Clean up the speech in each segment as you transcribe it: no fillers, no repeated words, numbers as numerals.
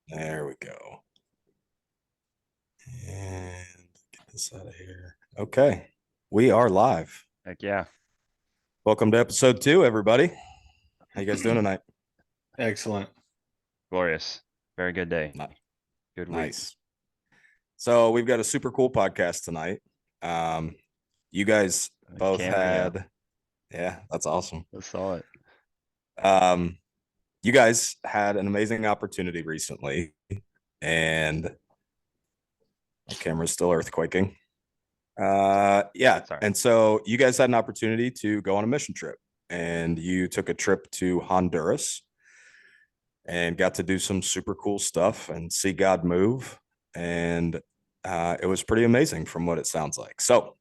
There we go. And get this out of here. Okay. We are live. Heck yeah. Welcome to episode 2, everybody. How you guys doing tonight? Excellent. Glorious. Very good day. Ni- Good week. Nice. So we've got a super cool podcast tonight. Um, you guys A both cameo. had, yeah, that's awesome. I saw it. Um, you guys had an amazing opportunity recently, and my camera's still earthquaking. Yeah. Sorry. And so you guys had an opportunity to go on a mission trip, and you took a trip to Honduras and got to do some super cool stuff and see God move. And it was pretty amazing from what it sounds like. So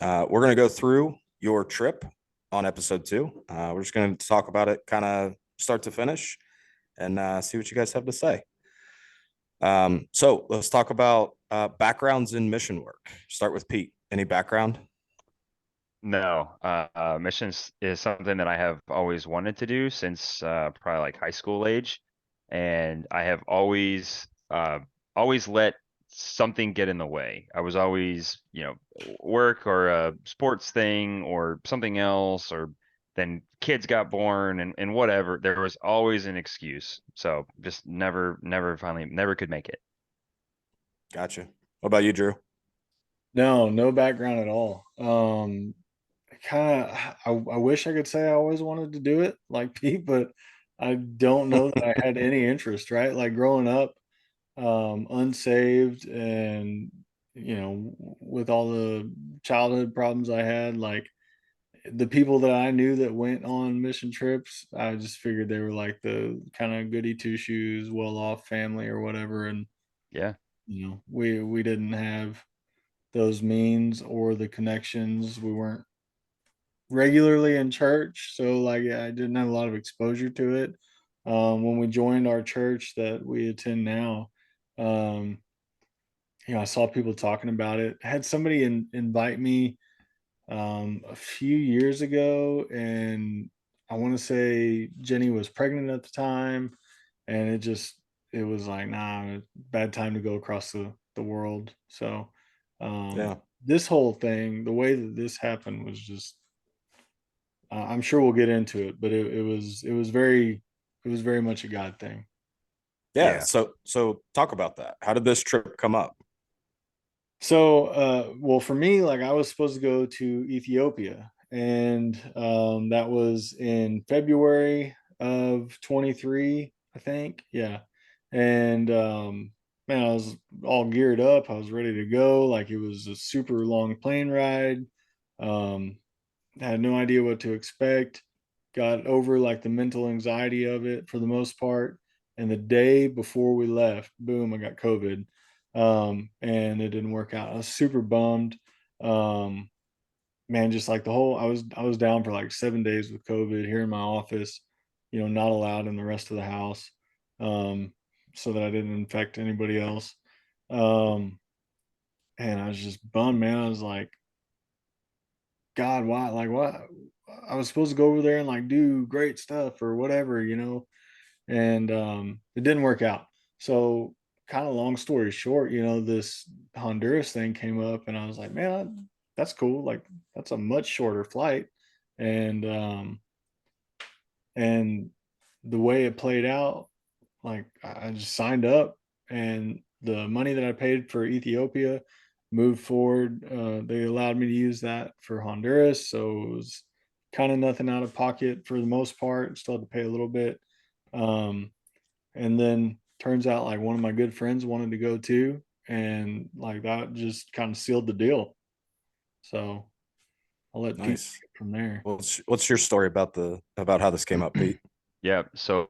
we're going to go through your trip on episode 2. We're just going to talk about it kind of start to finish and see what you guys have to say. So let's talk about backgrounds in mission work. Start with Pete. Any background? No, missions is something that I have always wanted to do since probably like high school age. And I have always let something get in the way. I was always, work or a sports thing or something else, or then kids got born and whatever. There was always an excuse. So just never could make it. Gotcha. What about you, Drew? No background at all. Kind of, I wish I could say I always wanted to do it like Pete, but I don't know that I had any interest, right? Like growing up, unsaved and, with all the childhood problems I had, like the people that I knew that went on mission trips, I just figured they were like the kind of goody two shoes, well off family or whatever. And, Yeah. we didn't have those means or the connections. We weren't regularly in church, so like I didn't have a lot of exposure to it. When we joined our church that we attend now, um, I saw people talking about it. I had somebody invite me a few years ago, and I want to say Jenny was pregnant at the time, and it was like, nah, bad time to go across the world. So Yeah. this whole thing, the way that this happened was just, I'm sure we'll get into it, but it was very much a God thing. Yeah. Yeah. So talk about that. How did this trip come up? So, well, for me, like I was supposed to go to Ethiopia, and that was in February of 23, I think. Yeah. And man, I was all geared up. I was ready to go. Like it was a super long plane ride. Um, had no idea what to expect. Got over like the mental anxiety of it for the most part. And the day before we left, boom, I got COVID. And it didn't work out. I was super bummed. Um, man, just like I was down for like 7 days with COVID here in my office, not allowed in the rest of the house. Um, so that I didn't infect anybody else. Um, and I was just bummed, man. I was like, God, why? Like, what? I was supposed to go over there and like do great stuff or whatever. And it didn't work out. So, kind of long story short, this Honduras thing came up, and I was like, man, that's cool. Like, that's a much shorter flight, and and the way it played out, like I just signed up, and the money that I paid for Ethiopia moved forward. They allowed me to use that for Honduras, so it was kind of nothing out of pocket for the most part. Still had to pay a little bit, um, and then turns out like one of my good friends wanted to go too, and like that just kind of sealed the deal. So I'll let Pete Nice. take it from there. What's your story about about how this came up, Pete? Yeah. So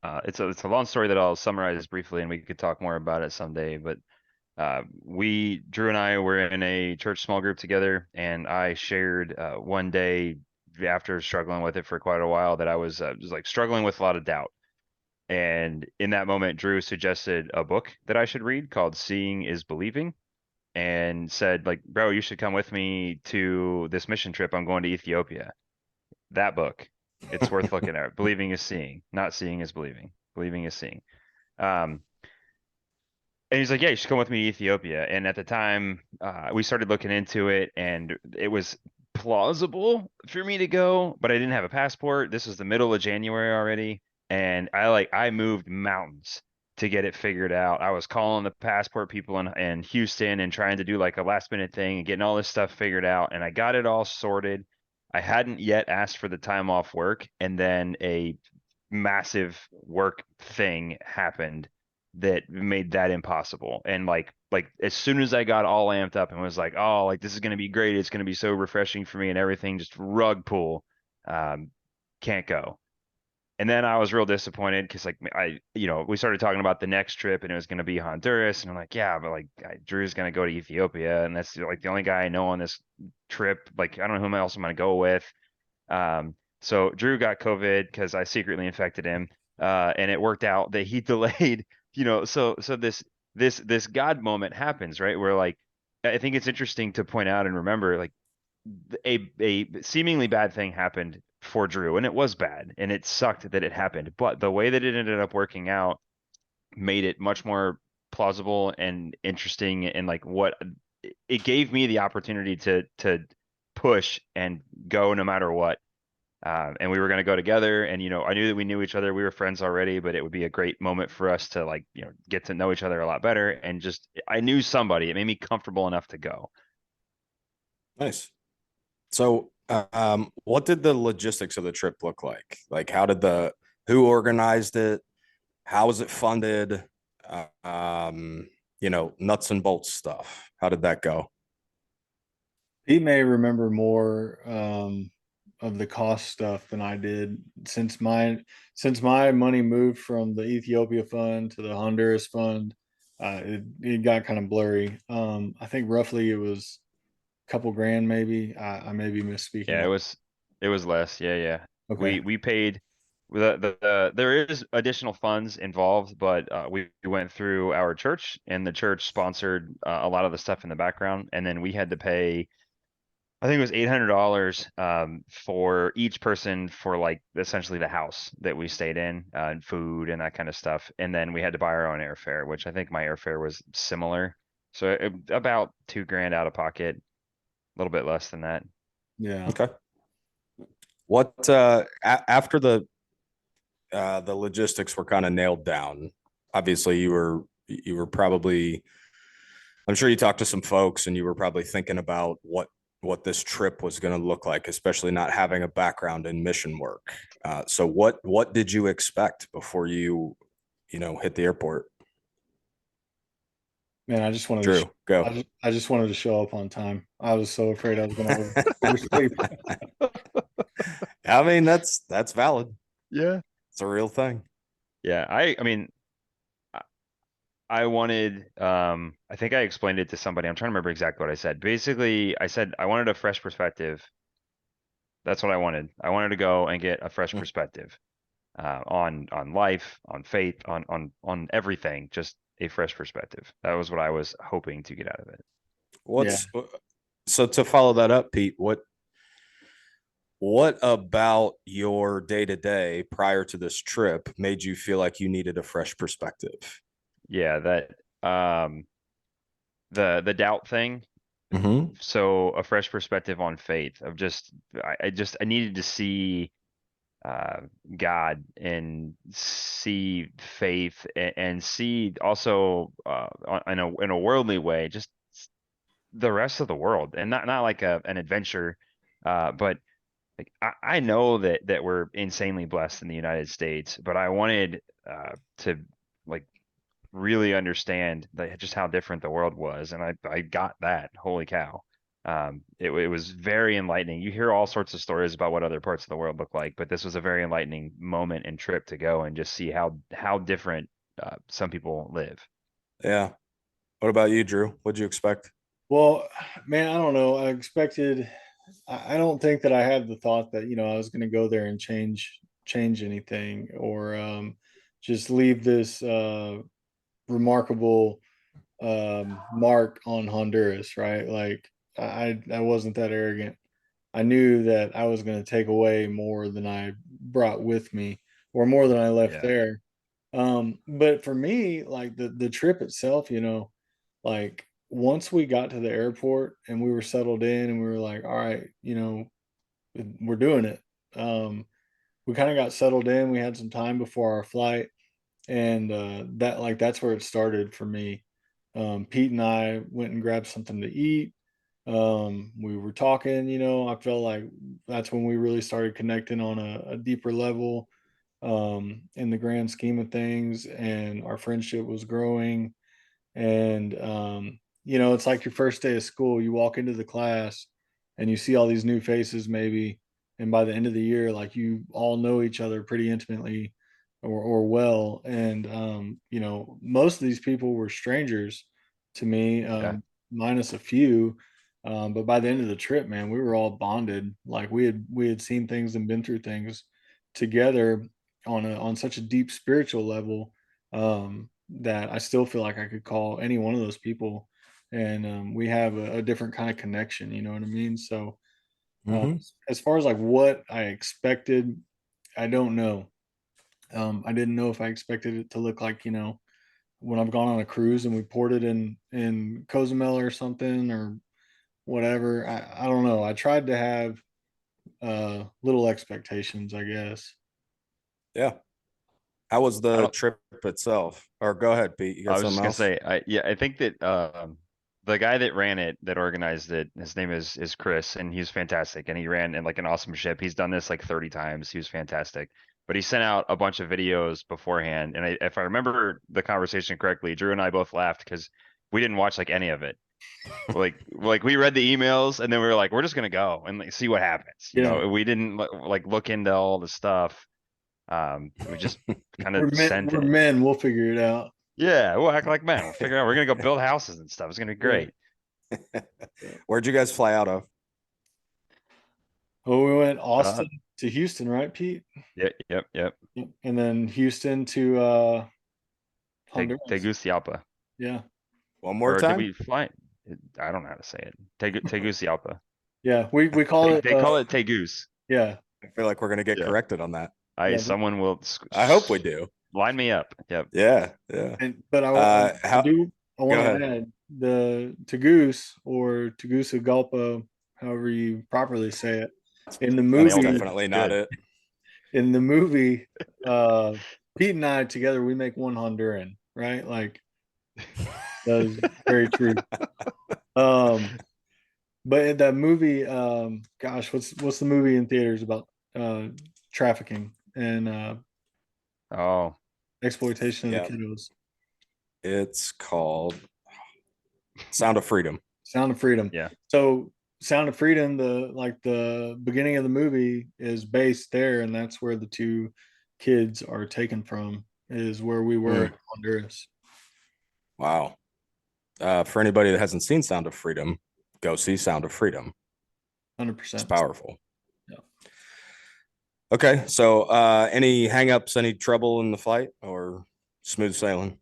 it's a long story that I'll summarize briefly, and we could talk more about it someday. But we Drew and I were in a church small group together, and I shared one day after struggling with it for quite a while that I was just like struggling with a lot of doubt. And in that moment, Drew suggested a book that I should read called "Seeing is Believing," and said like, "Bro, you should come with me to this mission trip. I'm going to Ethiopia." That book, it's worth looking at. Believing is seeing, not seeing is believing. Believing is seeing. Um, And he's like, yeah, you should come with me to Ethiopia. And at the time, we started looking into it, and it was plausible for me to go, but I didn't have a passport. This was the middle of January already, and I moved mountains to get it figured out. I was calling the passport people in Houston and trying to do like a last minute thing and getting all this stuff figured out, and I got it all sorted. I hadn't yet asked for the time off work, and then a massive work thing happened that made that impossible. And like as soon as I got all amped up and was like, oh, like this is gonna be great, it's gonna be so refreshing for me and everything, just rug pull, um, can't go. And then I was real disappointed because like we started talking about the next trip and it was gonna be Honduras, and I'm like, yeah, but like Drew's gonna go to Ethiopia, and that's like the only guy I know on this trip. Like I don't know who else I'm gonna go with. So Drew got COVID because I secretly infected him, and it worked out that he delayed. So this God moment happens, right? Where like I think it's interesting to point out and remember, like a seemingly bad thing happened for Drew, and it was bad, and it sucked that it happened. But the way that it ended up working out made it much more plausible and interesting, and like what it gave me the opportunity to push and go no matter what. And we were going to go together, and I knew that we knew each other, we were friends already, but it would be a great moment for us to like get to know each other a lot better, and just I knew somebody, it made me comfortable enough to go. Nice. So, what did the logistics of the trip look like? Like, who organized it? How was it funded? Nuts and bolts stuff. How did that go? He may remember more of the cost stuff than I did, since my money moved from the Ethiopia fund to the Honduras fund. It got kind of blurry. I think roughly it was a couple grand, maybe. I may be misspeaking Yeah, it on. was it was less. Yeah, yeah. Okay. We paid there is additional funds involved, but we went through our church, and the church sponsored a lot of the stuff in the background, and then we had to pay, I think it was $800 for each person for like essentially the house that we stayed in, and food and that kind of stuff. And then we had to buy our own airfare, which I think my airfare was similar. So about 2 grand out of pocket, a little bit less than that. Yeah. Okay. What after the logistics were kind of nailed down? Obviously, you were probably, I'm sure you talked to some folks and you were probably thinking about what this trip was going to look like, especially not having a background in mission work. So what did you expect before you hit the airport? Man, I just wanted to. Drew, go. I just wanted to show up on time. I was so afraid I was going to oversleep. I mean, that's valid. Yeah. It's a real thing. Yeah, I mean, I wanted, I think I explained it to somebody. I'm trying to remember exactly what I said. Basically, I said I wanted a fresh perspective. That's what I wanted. I wanted to go and get a fresh Mm. perspective, on life, on faith, on everything. Just a fresh perspective. That was what I was hoping to get out of it. Yeah. What's so to follow that up, Pete, what about your day to day prior to this trip made you feel like you needed a fresh perspective? Yeah, that the doubt thing. Mm-hmm. So a fresh perspective on faith of just I needed to see uh God and see faith, and see also in a worldly way just the rest of the world, and not like an adventure, but like I know that we're insanely blessed in the United States, but I wanted to like really understand just how different the world was, and I got that. Holy cow. It was very enlightening. You hear all sorts of stories about what other parts of the world look like, but this was a very enlightening moment and trip to go and just see how different some people live. Yeah. What about you, Drew? What'd you expect? Well, man, I don't know. I don't think that I had the thought that, I was going to go there and change anything, or just leave this remarkable mark on Honduras, right? Like I wasn't that arrogant. I knew that I was going to take away more than I brought with me, or more than I left Yeah. there. But for me, like the trip itself, like once we got to the airport and we were settled in and we were like, all right, we're doing it. We kind of got settled in. We had some time before our flight, and that's where it started for me. Pete and I went and grabbed something to eat. We were talking, I felt like that's when we really started connecting on a deeper level, in the grand scheme of things, and our friendship was growing. And it's like your first day of school. You walk into the class and you see all these new faces, maybe, and by the end of the year, like you all know each other pretty intimately, or well. And most of these people were strangers to me, Yeah. minus a few. But by the end of the trip, man, we were all bonded. Like we had seen things and been through things together on such a deep spiritual level, that I still feel like I could call any one of those people, and we have a different kind of connection. You know what I mean? So, Mm-hmm. as far as like what I expected, I don't know. I didn't know if I expected it to look like, when I've gone on a cruise and we poured it in Cozumel or something or whatever. I don't know. I tried to have little expectations, I guess. Yeah. How was I the don't, trip itself? Or go ahead, Pete. You I got was just something gonna else? say, I think that the guy that ran it, that organized it, his name is Chris, and he's fantastic. And he ran in like an awesome ship. He's done this like 30 times. He was fantastic. But he sent out a bunch of videos beforehand, and if I remember the conversation correctly, Drew and I both laughed because we didn't watch like any of it. Like we read the emails, and then we were like, we're just gonna go and like, see what happens. Yeah, We didn't like look into all the stuff. We just kind of we're men. sent We're it. men. We'll figure it out. Yeah, we'll act like men. We'll figure out we're gonna go build houses and stuff. It's gonna be Yeah. great. Yeah. Where'd you guys fly out of? Well, we went Uh, Austin to Houston, right, Pete? yep. Yep. And then Houston to Honduras. Tegucigalpa, Yeah. One more or did time? we fly? I don't know how to say it. Tegucigalpa. Yeah. We call it They call it Tegus. yeah. I feel like we're gonna get Yeah. corrected on that. Yeah. Someone will I hope we do. line me up. Yep. Yeah, yeah. And but I How do I go want to ahead. add the Tegus or Tegucigalpa, however you properly say it, in the That's Nailed it. movie. definitely not Good. it. In the movie, uh, Pete and I together we make one Honduran, right? Like that is very true. Um, but in that movie, gosh, what's the movie in theaters about uh trafficking and Oh, exploitation of the Yeah. kiddos? It's called Sound of Freedom. Sound of Freedom. yeah. So Sound of Freedom, the beginning of the movie is based there, and that's where the two kids are taken from, is where we were in Mm, Honduras. wow. For anybody that hasn't seen Sound of Freedom, go see Sound of Freedom. Hundred It's percent. powerful. Yeah. Okay, so any hangups, any trouble in the flight, or smooth sailing?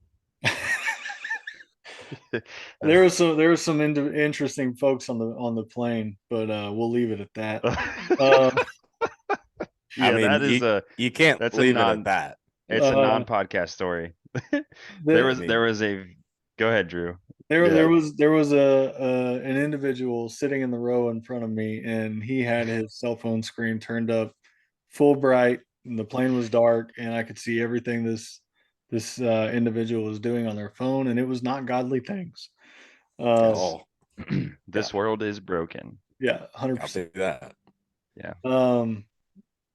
There was some interesting folks on the plane, but we'll leave it at that. Uh, I Yeah, mean, that is you can't that's a leave it at non that. it's a uh, non-podcast story. There the, I was there mean, was a Go ahead, Drew. there Yeah. there was a an individual sitting in the row in front of me, and he had his cell phone screen turned up full bright, and the plane was dark, and I could see everything this individual was doing on their phone, and it was not godly things. Yes. oh, Yeah, This world is broken. yeah, hundred I'll percent. do that. Yeah.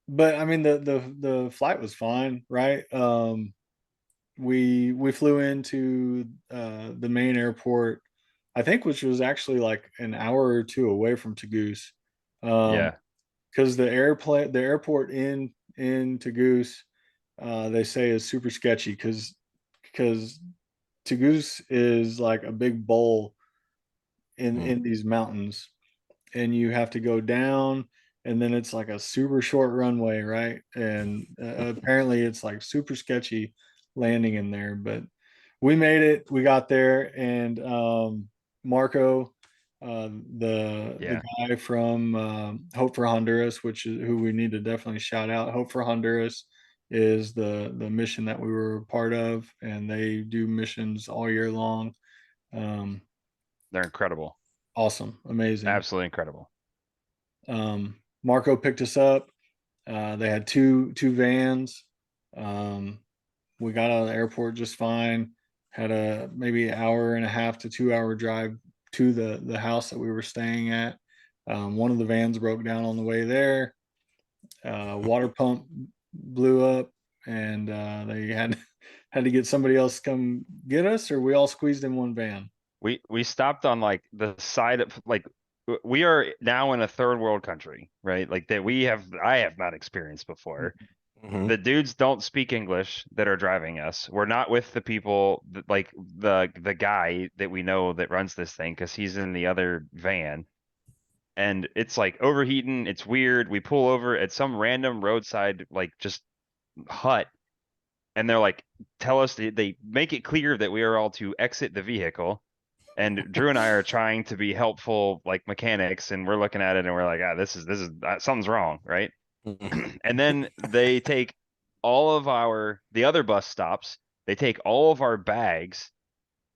But I mean the flight was fine, right? We flew into the main airport, I think, which was actually like an hour or two away from Tagoose. Yeah. Because the airport in Tagoose, they say is super sketchy because Tagoose is like a big bowl Mm, in these mountains, and you have to go down, and then it's like a super short runway, right? And apparently it's like super sketchy landing in there, but we made it. We got there, and Marco, the Yeah. guy from Hope for Honduras, which is who we need to definitely shout out. Hope for Honduras is the mission that we were a part of, and they do missions all year long. They're incredible. Awesome, amazing. Absolutely incredible. Marco picked us up. They had two vans. We got out of the airport just fine. Had a maybe an hour and a half to 2 hour drive to the house that we were staying at. One of the vans broke down on the way there. Water pump blew up, and they had to get somebody else to come get us, or we all squeezed in one van. We stopped on like the side of like we are now in a third world country, right? Like that I have not experienced before. Mhm. The dudes don't speak English that are driving us. We're not with the people that, like the guy that we know that runs this thing because he's in the other van. And it's like overheating. It's weird. We pull over at some random roadside, like just hut, and they're like, tell us they make it clear that we are all to exit the vehicle. And Drew and I are trying to be helpful, like mechanics, and we're looking at it and we're like, this is something's wrong, right? And then they take all of the other bus stops, they take all of our bags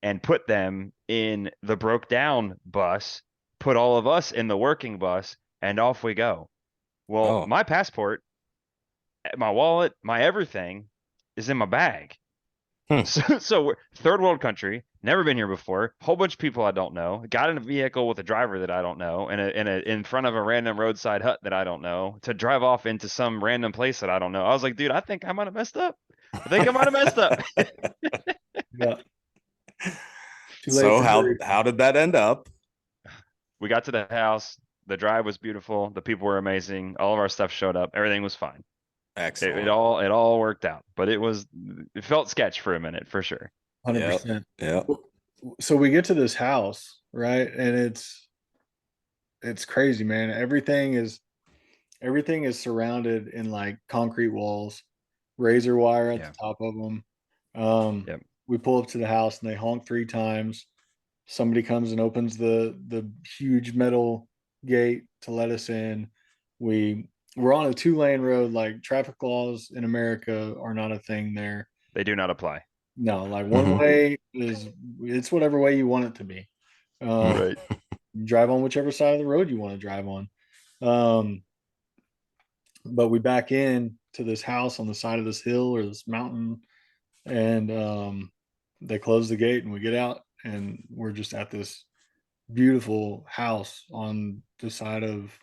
and put them in the broke down bus, put all of us in the working bus, and off we go. Well, Oh. my passport, my wallet, my everything is in my bag. So we're third world country, never been here before, whole bunch of people I don't know, got in a vehicle with a driver that I don't know, and in front of a random roadside hut that I don't know, to drive off into some random place that I don't know. I was like, dude, I think I might have messed up. I think I might have messed up. Yeah. Too late So for jury. how did that end up? We got to the house, the drive was beautiful, the people were amazing, all of our stuff showed up, everything was fine. Excellent. It all worked out, but it felt sketch for a minute for sure. 100%. Yeah. So we get to this house, right? And it's crazy, man. Everything is surrounded in like concrete walls, razor wire at Yeah. the top of them. Yep. We pull up to the house and they honk 3 times. Somebody comes and opens the huge metal gate to let us in. We're on a 2-lane road. Like, traffic laws in America are not a thing there. They do not apply. No, like one Mhm. way it's whatever way you want it to be. Right. Drive on whichever side of the road you want to drive on. But we back in to this house on the side of this hill or this mountain, and they close the gate and we get out and we're just at this beautiful house on the side of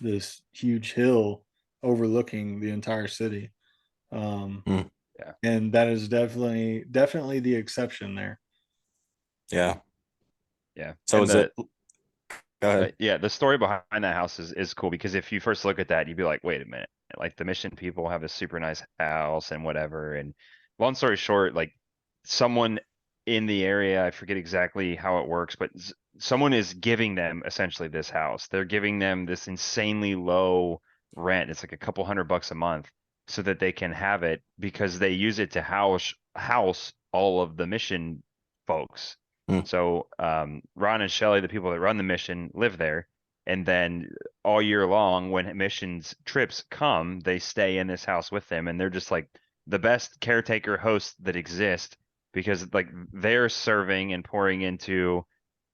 this huge hill overlooking the entire city. Mm. Yeah. And that is definitely the exception there. Yeah. Yeah. So And is it? Go ahead. yeah, the story behind that house is cool because if you first look at that, you'd be like, wait a minute, like the mission people have a super nice house and whatever. And long story short, like someone in the area, I forget exactly how it works, but someone is giving them essentially this house. They're giving them this insanely low rent. It's like a couple $100 a month so that they can have it because they use it to house all of the mission folks. Hmm. So Ron and Shelly, the people that run the mission, live there. And then all year long, when missions trips come, they stay in this house with them. And they're just like the best caretaker hosts that exist because like they're serving and pouring into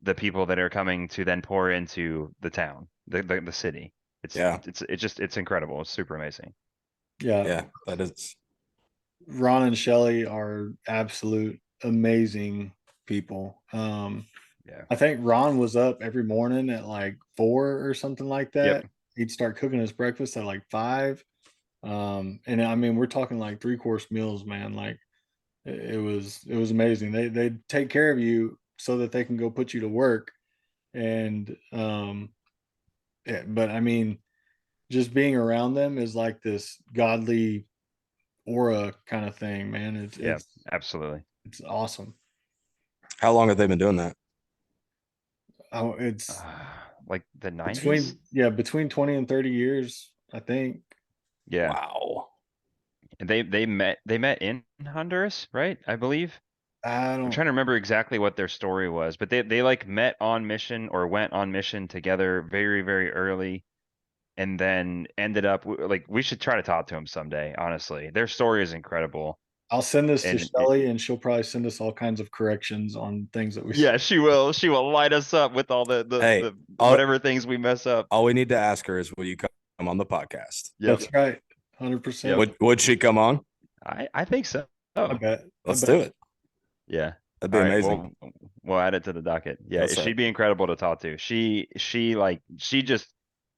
the people that are coming to then pour into the town, the city. Yeah. It's incredible. It's super amazing. Yeah. Yeah. That is. Ron and Shelly are absolute amazing people. Yeah. I think Ron was up every morning at like 4 or something like that. Yep. He'd start cooking his breakfast at like 5. And I mean, we're talking like 3-course meals, man. Like, it was amazing. They take care of you so that they can go put you to work. And yeah, but I mean, just being around them is like this godly aura kind of thing, man. It's Yeah, it's absolutely. it's awesome. How long have they been doing that? Oh, it's Like the 90s? between 20 and 30 years, I think. Yeah. Wow. And they met in Honduras, right? I believe. I I'm don't trying to remember exactly what their story was, but they like met on mission or went on mission together very, very early. and then ended up like we should try to talk to him someday. Honestly, their story is incredible. I'll send this to And Shelly, and she'll probably send us all kinds of corrections on things that we yeah, she will. She will light us up with all Hey, the all, whatever things we mess up. all we need to ask her is, will you come on the podcast? Yep. That's right. 100%. Would she come on? I think so. I bet. Let's I do bet. it. Yeah. That'd be All right, amazing. we'll add it to the docket. Yeah, That's she'd right. be incredible to talk to. She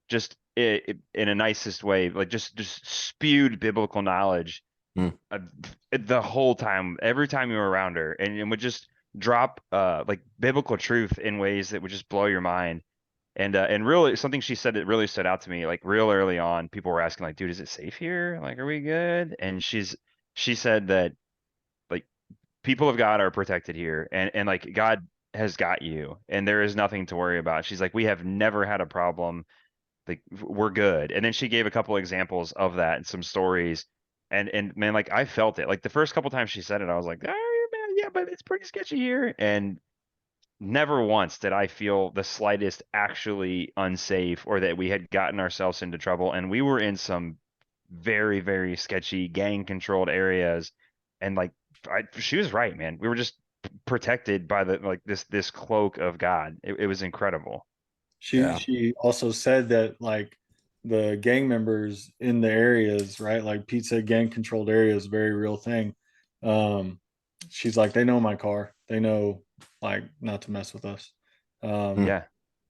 just in a nicest way, like just spewed biblical knowledge Mm. the whole time, every time you were around her, and would just drop like biblical truth in ways that would just blow your mind. And really something she said that really stood out to me, like real early on, people were asking like, dude, is it safe here? Like, are we good? And she said that like people of God are protected here, and like God has got you, and there is nothing to worry about. She's like, we have never had a problem, like we're good. And then she gave a couple examples of that and some stories, and man, like I felt it. Like the first couple times she said it, I was like, oh man, yeah, but it's pretty sketchy here. And never once did I feel the slightest actually unsafe or that we had gotten ourselves into trouble. And we were in some very, very sketchy gang controlled areas. And like, she was right, man. We were just protected by the, like this cloak of God. It was incredible. Yeah. She also said that like the gang members in the areas, right? Like Pete said, gang controlled areas, very real thing. Um, she's like, they know my car. They know like not to mess with us. Hmm. Yeah.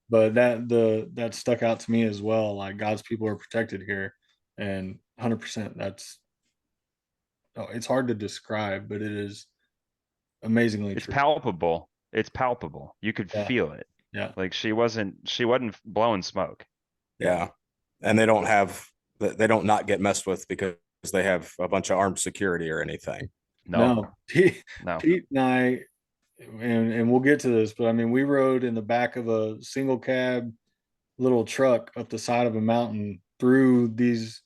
But that stuck out to me as well. Like God's people are protected here, and 100%. It's hard to describe, but it is amazingly It's true. palpable. It's palpable. You could Yeah. feel it. Yeah. Like she wasn't blowing smoke. Yeah. And they don't not get messed with because they have a bunch of armed security or anything. No, No, Pete, no. Pete and I, and we'll get to this, but I mean, we rode in the back of a single cab little truck up the side of a mountain through these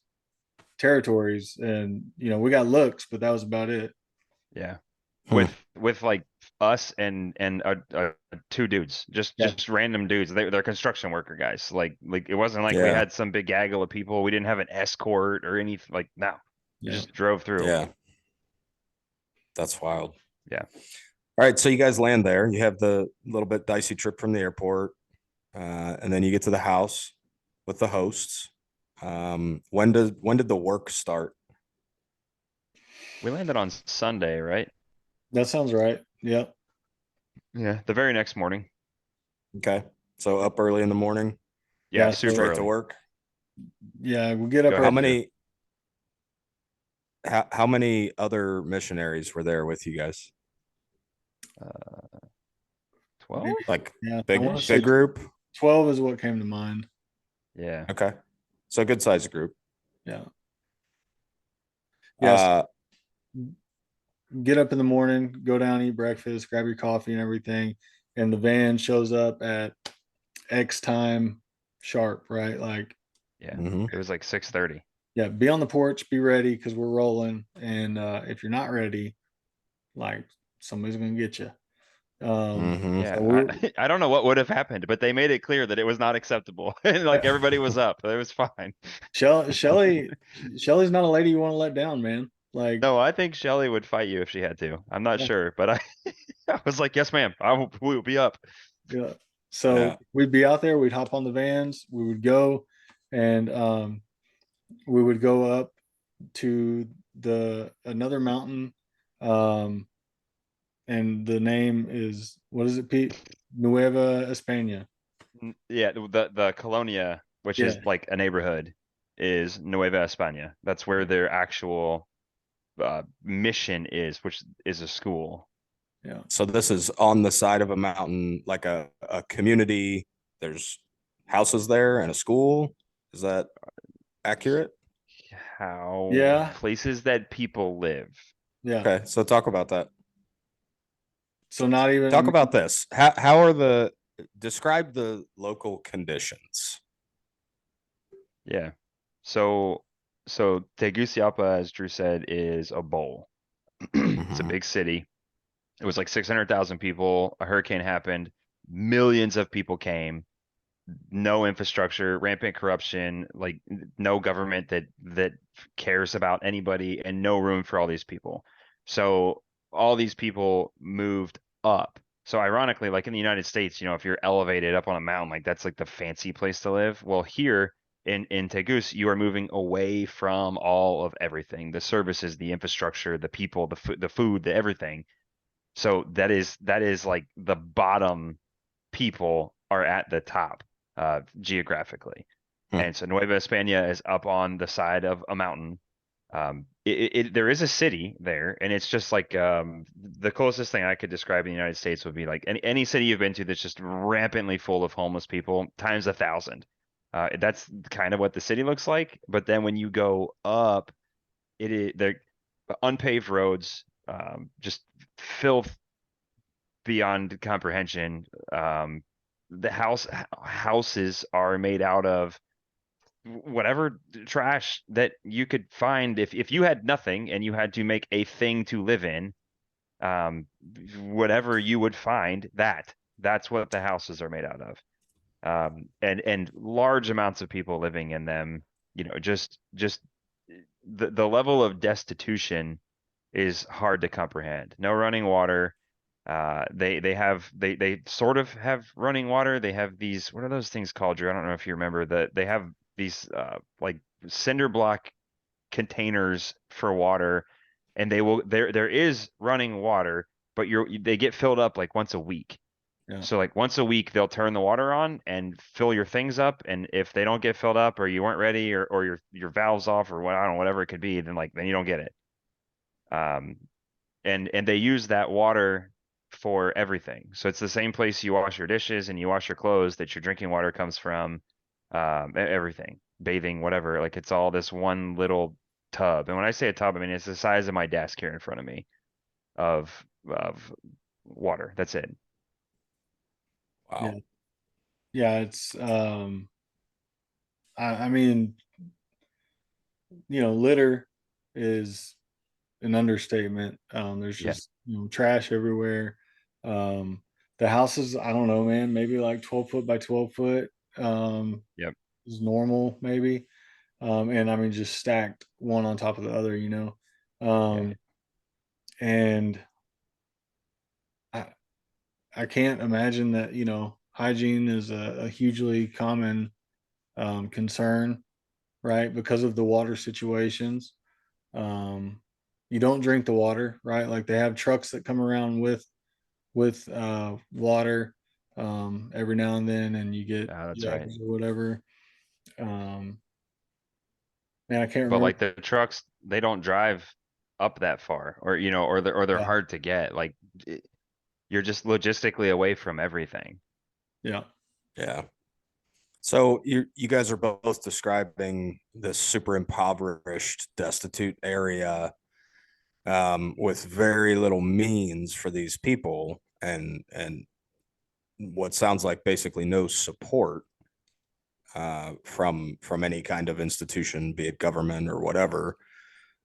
territories, and we got looks, but that was about it. Yeah. Hmm. With like us and two dudes, Yeah. just random dudes. They're construction worker guys. Like it wasn't like we Yeah. had some big gaggle of people. We didn't have an escort or anything. Like no, we Yeah. just drove through. Yeah. That's wild. Yeah. All right. So you guys land there. You have the little bit dicey trip from the airport. And then you get to the house with the hosts. When did the work start? We landed on Sunday, right? That sounds right. Yeah. Yeah. The very next morning. Okay. So up early in the morning, Yeah, Yeah, super straight early. to work. Yeah, we'll get up Go How ahead. early. many other missionaries were there with you guys? 12? Like Yeah, I big wanna say big group? 12 is what came to mind. Yeah. Okay. So a good sized group. Yeah. Yes. Uh, Get up in the morning, go down, eat breakfast, grab your coffee and everything, and the van shows up at X time sharp, right? Like, Yeah. mhm. It was like 6:30. yeah, be on the porch, be ready because we're rolling. And if you're not ready, like somebody's gonna get you. Mhm. Yeah, So I don't know what would have happened, but they made it clear that it was not acceptable. And like yeah. everybody was up. It was fine. Shelly's not a lady you want to let down, man. Like, No, I think Shelly would fight you if she had to. I'm not yeah, sure, but I was like, yes, ma'am. We will be up. yeah. So Yeah. we'd be out there, we'd hop on the vans, we would go, and we would go up to another mountain, um, and the name is, what is it, Pete? Nueva España. Yeah, the Colonia, which Yeah. is like a neighborhood, is Nueva España. That's where their actual mission is, which is a school. Yeah. So this is on the side of a mountain, like a community. There's houses there and a school. Is that accurate? How Yeah. places that people live. Yeah. Okay. So talk about that. So not even, Talk about this. Describe the local conditions. Yeah. So Tegucigalpa, as Drew said, is a bowl. It's a Mhm. big city. It was like 600,000 people. A hurricane happened. Millions of people came. no infrastructure, rampant corruption, like no government that cares about anybody, and no room for all these people. So all these people moved up. So ironically, like in the United States, if you're elevated up on a mountain, like that's like the fancy place to live. Well, here in Tegus, you are moving away from all of everything, the services, the infrastructure, the people, the food, the everything. So that is like the bottom people are at the top geographically. Hmm. And so Nueva España is up on the side of a mountain. There is a city there, and it's just like the closest thing I could describe in the United States would be like any city you've been to that's just rampantly full of homeless people times 1,000. That's kind of what the city looks like. But then when you go up, they're unpaved roads, just filth beyond comprehension. The houses are made out of whatever trash that you could find. If you had nothing and you had to make a thing to live in, um, whatever you would find, that's what the houses are made out of. And large amounts of people living in them, just the level of destitution is hard to comprehend. No running water. They sort of have running water. They have these, what are those things called, Drew? I don't know if you remember that they have these like cinder block containers for water, and there is running water, but they get filled up like once a week. Yeah. So like once a week they'll turn the water on and fill your things up, and if they don't get filled up or you weren't ready, or your valve's off, or what, I don't know, whatever it could be, then you don't get it. Um, and they use that water for everything. So it's the same place you wash your dishes and you wash your clothes that your drinking water comes from. Everything, bathing, whatever. Like it's all this one little tub. And when I say a tub, I mean it's the size of my desk here in front of me of water. That's it. Yeah. Wow. Yeah. It's, I mean, litter is an understatement. There's Yeah. just, trash everywhere. Um, the houses, I don't know, man, maybe like 12 foot by 12 foot, Yep. is normal, maybe. And I mean, just stacked one on top of the other, Yeah. um, and I, I can't imagine that, hygiene is a hugely common, concern, right? Because of the water situations. Um, you don't drink the water, right? Like they have trucks that come around with water every now and then, and you get That's right. jugs or whatever. Um, Man, I can't But remember. like the trucks, they don't drive up that far, or they're Yeah, hard to get. Like you're just logistically away from everything. yeah, Yeah. So you guys are both describing this super impoverished, destitute area with very little means for these people, and what sounds like basically no support from any kind of institution, be it government or whatever.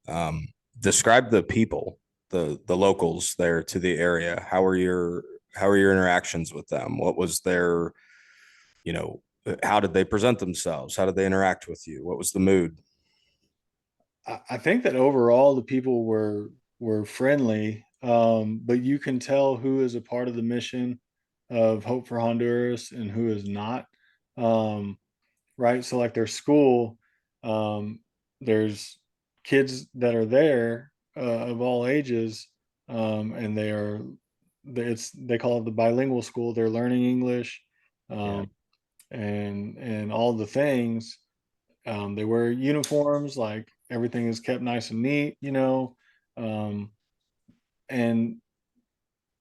Um, Describe the people, the locals there to the area. How are your interactions with them? What was their, you know, how did they present themselves? How did they interact with you? What was the mood? I think that overall the people were friendly, but you can tell who is a part of the mission of Hope for Honduras and who is not. Um, right? So like their school, um, there's kids that are there of all ages, and they call it the bilingual school. They're learning English, Yeah. um, and all the things. They wear uniforms, like everything is kept nice and neat, um, and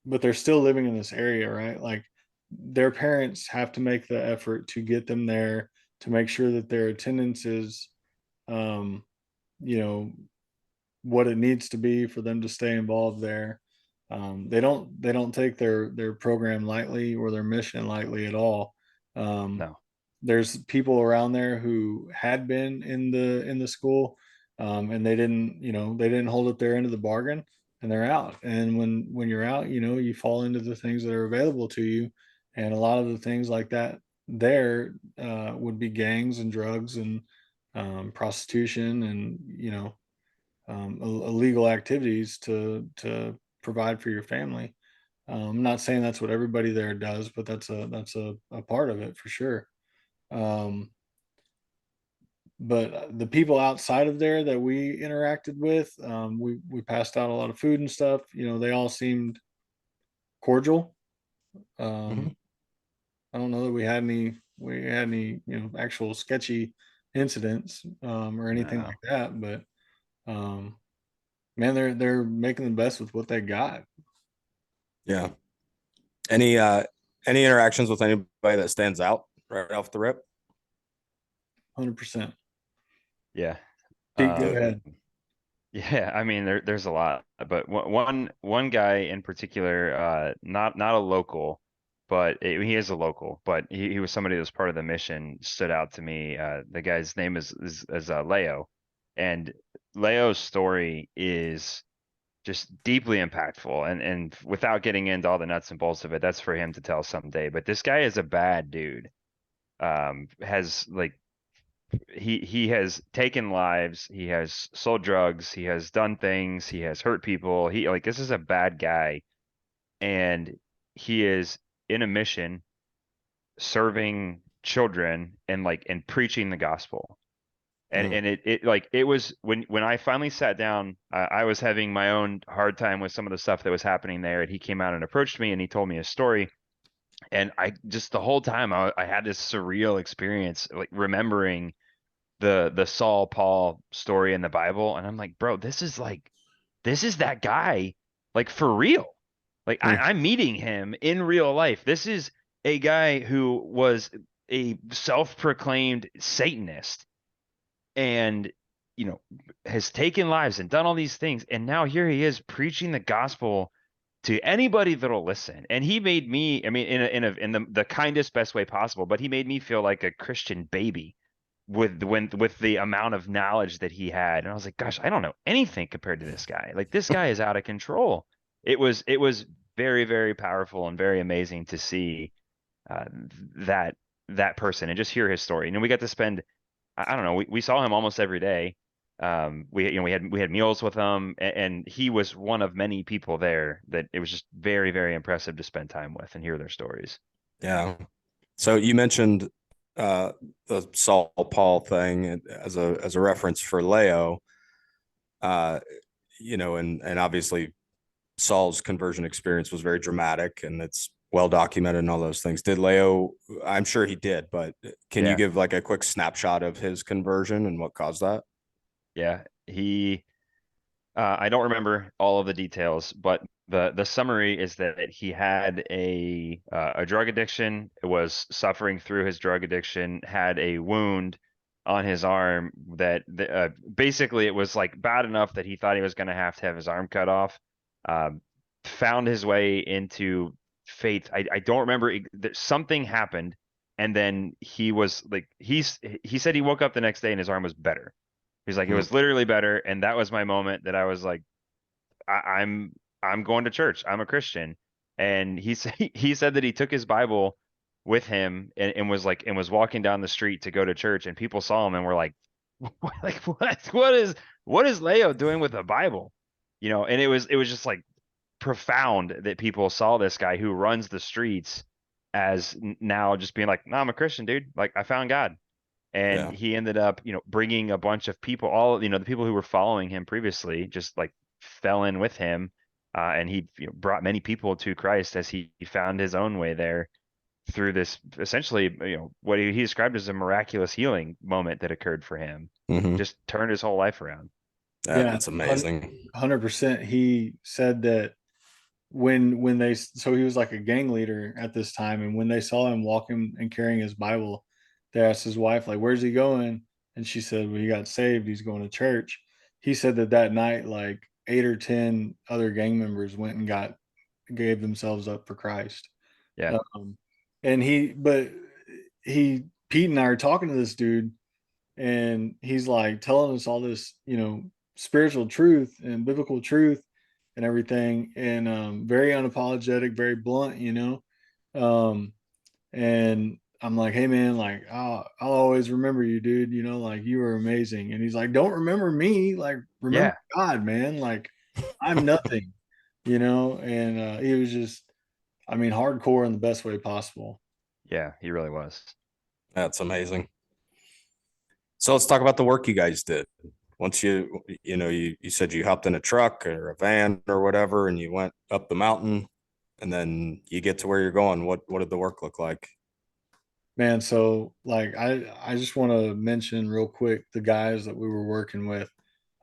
but they're still living in this area, right? Like their parents have to make the effort to get them there, to make sure that their attendance is, um, you know, what it needs to be for them to stay involved there. They don't take their program lightly or their mission lightly at all. Um, No. there's people around there who had been in the school, and they didn't hold up their end of the bargain, and they're out. And when you're out, you fall into the things that are available to you, and a lot of the things like that there would be gangs and drugs and prostitution and illegal activities to provide for your family. I'm not saying that's what everybody there does, but that's a part of it for sure. Um, but the people outside of there that we interacted with, we passed out a lot of food and stuff. They all seemed cordial. Mhm. Um, I don't know that we had any actual sketchy incidents or anything No. like that, but um, man, they're making the best with what they got. Yeah. Any any interactions with anybody that stands out right off the rip? 100%. Yeah. Pete, go Um, ahead. yeah, I mean there's a lot, but one guy in particular, not a local, but he is a local, but he was somebody that was part of the mission, stood out to me. The guy's name is Leo, and Leo's story is just deeply impactful, and without getting into all the nuts and bolts of it, that's for him to tell someday. But this guy is a bad dude. Has like he has taken lives, he has sold drugs, he has done things, he has hurt people. He like this is a bad guy, and he is in a mission serving children and preaching the gospel. And Mm. and it like it was when I finally sat down, I was having my own hard time with some of the stuff that was happening there, and he came out and approached me and he told me a story. And I just the whole time I had this surreal experience, like remembering the Saul Paul story in the Bible, and I'm like, bro, this is that guy, like for real. Like Mm. I'm meeting him in real life. This is a guy who was a self-proclaimed Satanist and has taken lives and done all these things, and now here he is preaching the gospel to anybody that'll listen. And he made me, I mean, in the kindest, best way possible, but he made me feel like a Christian baby with the amount of knowledge that he had. And I was like, gosh, I don't know anything compared to this guy. Like this guy is out of control. It was very, very powerful and very amazing to see uh, that that person and just hear his story. We got to spend, I don't know, we saw him almost every day. We had meals with him, and he was one of many people there that it was just very, very impressive to spend time with and hear their stories. Yeah. So you mentioned uh, the Saul Paul thing as a reference for Leo. Uh, and obviously Saul's conversion experience was very dramatic and it's well documented and all those things. Did Leo? I'm sure he did, but can you Yeah, give like a quick snapshot of his conversion and what caused that? yeah. I don't remember all of the details, but the summary is that he had a drug addiction, was suffering through his drug addiction, had a wound on his arm that basically it was like bad enough that he thought he was going to have his arm cut off. Um, Found his way into faith. I don't remember that something happened, and then he was like he said he woke up the next day and his arm was better. He's like, it Mm. was literally better. And that was my moment that I was like, I'm going to church. I'm a Christian. And he said that he took his Bible with him and was walking down the street to go to church, and people saw him and were like, what is Leo doing with a Bible? And it was just like profound that people saw this guy who runs the streets as now just being like, no, I'm a Christian, dude. Like I found God. And Yeah. he ended up bringing a bunch of people, all the people who were following him previously just like fell in with him, and he brought many people to Christ as he found his own way there through this essentially what he described as a miraculous healing moment that occurred for him. Mm-hmm. Just turned his whole life around. Yeah, That's amazing. 100%. He said that when they so he was like a gang leader at this time, and when they saw him walking and carrying his Bible, they asked his wife like, "Where's he going?" And she said, "Well, he got saved. He's going to church." He said that night, like 8 or 10 other gang members went and gave themselves up for Christ. Yeah. Um, and Pete and I are talking to this dude, and he's like telling us all this, spiritual truth and biblical truth and everything, and very unapologetic, very blunt, um, and I'm like, hey man, like I'll always remember you, dude. You know, like you were amazing. And he's like, don't remember me, like remember Yeah. God, man. Like I'm nothing, you know. And he was just, I mean, hardcore in the best way possible. Yeah, he really was. That's amazing. So let's talk about the work you guys did. Once you said you hopped in a truck or a van or whatever, and you went up the mountain, and then you get to where you're going. What did the work look like? Man, so like I just want to mention real quick the guys that we were working with,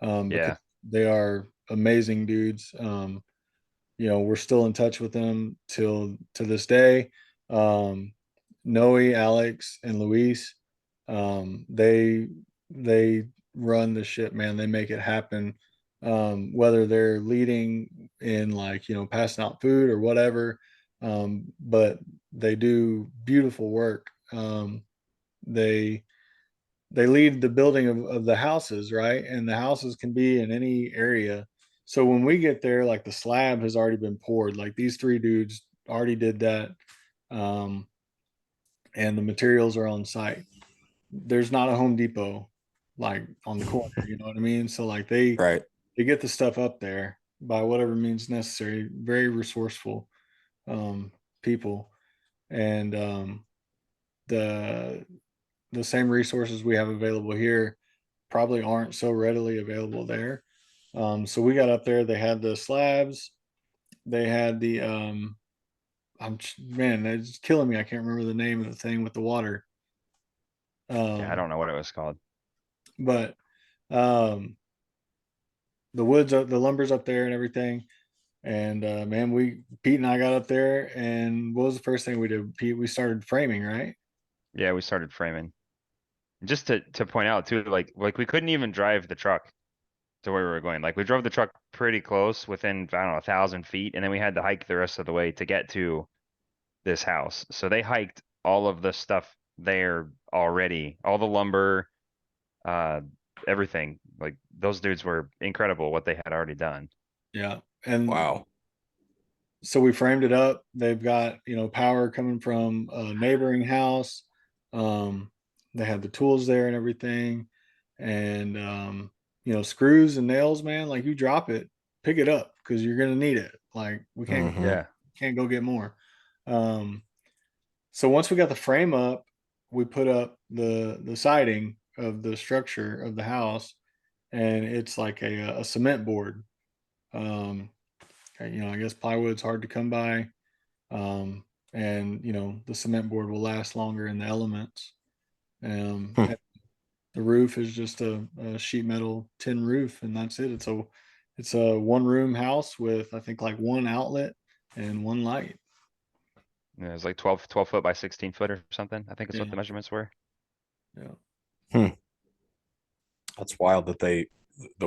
because Yeah. they are amazing dudes. You know, we're still in touch with them till to this day. Um, Noe, Alex, and Luis, they run the ship, man. They make it happen. Whether they're leading in like, you know, passing out food or whatever, but they do beautiful work. They they lead the building of the houses, right? And the houses can be in any area. So when we get there, like the slab has already been poured. Like these three dudes already did that. Um, and the materials are on site. There's not a Home Depot like on the corner, you know what I mean? So like Right. they get the stuff up there by whatever means necessary. Very resourceful people. And the the same resources we have available here probably aren't so readily available there. So we got up there. They had the slabs. They had the man, it's killing me. I can't remember the name of the thing with the water. Yeah, I Um, don't know what it was called. but um, the woods, the lumber's up there and everything. And man, Pete and I got up there, and what was the first thing we did? Pete, we started framing, right? Yeah, we started framing. Just to point out too, like we couldn't even drive the truck to where we were going. Like we drove the truck pretty close within, I don't know, 1,000 feet, and then we had to hike the rest of the way to get to this house. So they hiked all of the stuff there already, all the lumber, uh, everything. Like those dudes were incredible what they had already done. Yeah. And Wow. so we framed it up. They've got, you know, power coming from a neighboring house. Um, they had the tools there and everything. And you know, screws and nails, man, like you drop it, pick it up because you're gonna need it. Like we Hmm. Yeah. can't go get more. Um, so once we got the frame up, we put up the siding of the structure of the house, and it's like a cement board. Um, you know, I guess plywood's hard to come by, um, and you know the cement board will last longer in the elements. Hmm. And the roof is just a sheet metal tin roof, and that's it. It's a one room house with I think like one outlet and one light. It was like 12 foot by 16 foot or something. I think is what Yeah, the measurements were. yeah, Hmm. That's wild that the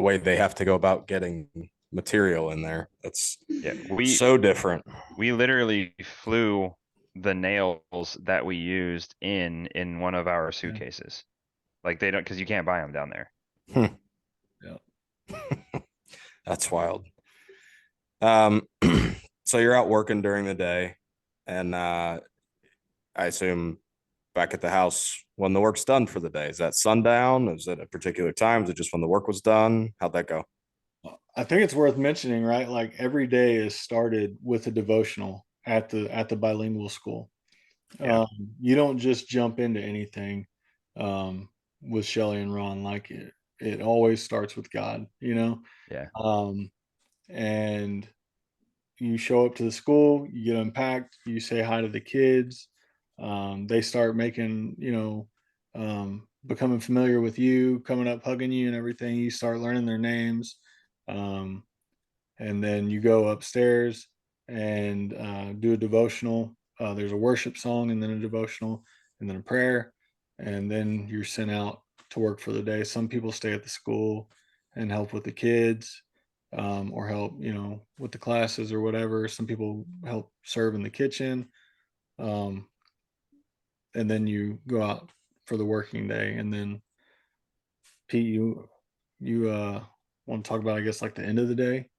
way they have to go about getting material in there. That's Yeah. We so different. we literally flew the nails that we used in one of our yeah, suitcases. Like they don't, because you can't buy them down there. Hmm. yeah. That's wild. Um, so you're out working during the day, and I assume back at the house when the work's done for the day. Is that sundown? Is it a particular time? Is it just when the work was done? How'd that go? I think it's worth mentioning, right? Like every day is started with a devotional at the bilingual school. Yeah. Um, you don't just jump into anything um, with Shelly and Ron. Like it always starts with God, you know. Yeah. Um, and you show up to the school, you get unpacked, you say hi to the kids. They start making, you know, becoming familiar with you, coming up, hugging you, and everything. You start learning their names. Um, and then you go upstairs and do a devotional. There's a worship song, and then a devotional, and then a prayer, and then you're sent out to work for the day. Some people stay at the school and help with the kids, or help, you know, with the classes or whatever. Some people help serve in the kitchen, um, and then you go out for the working day. And then Pete, you want to talk about, I guess, like the end of the day?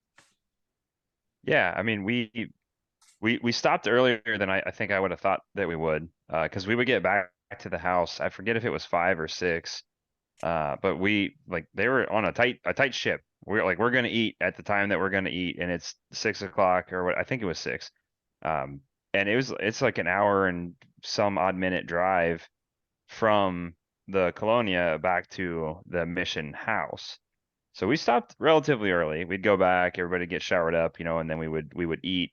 Yeah. I mean, we stopped earlier than I think I would have thought that we would, because we would get back to the house. I forget if it was 5 or 6. But they were on a tight ship. We're gonna eat at the time that we're gonna eat, and it's 6 o'clock or what I think it was 6. Um, and it's like an hour and some odd minute drive from the Colonia back to the mission house. So we stopped relatively early. We'd go back, everybody get showered up, and then we would eat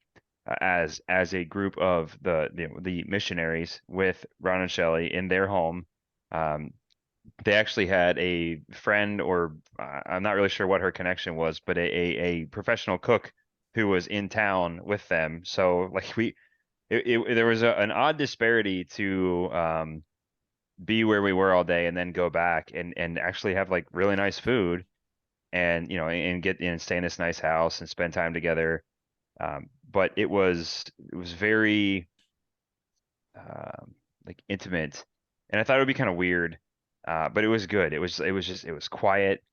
as a group of the missionaries with Ron and Shelley in their home. They actually had a friend, or I'm not really sure what her connection was, but a professional cook who was in town with them. So like there was an odd disparity to be where we were all day and then go back and actually have like really nice food, and and get and stay in this nice house and spend time together. But it was very like intimate, and I thought it would be kind of weird, but it was good. It was quiet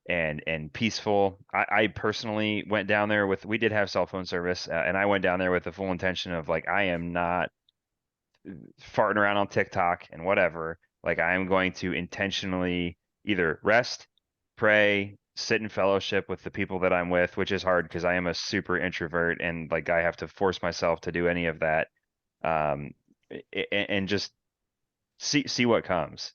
and peaceful. I personally went down there we did have cell phone service, and I went down there with the full intention of like, I am not farting around on TikTok and whatever. Like, I am going to intentionally either rest, pray, sit in fellowship with the people that I'm with, which is hard because I am a super introvert, and like I have to force myself to do any of that. Um, and just see what comes.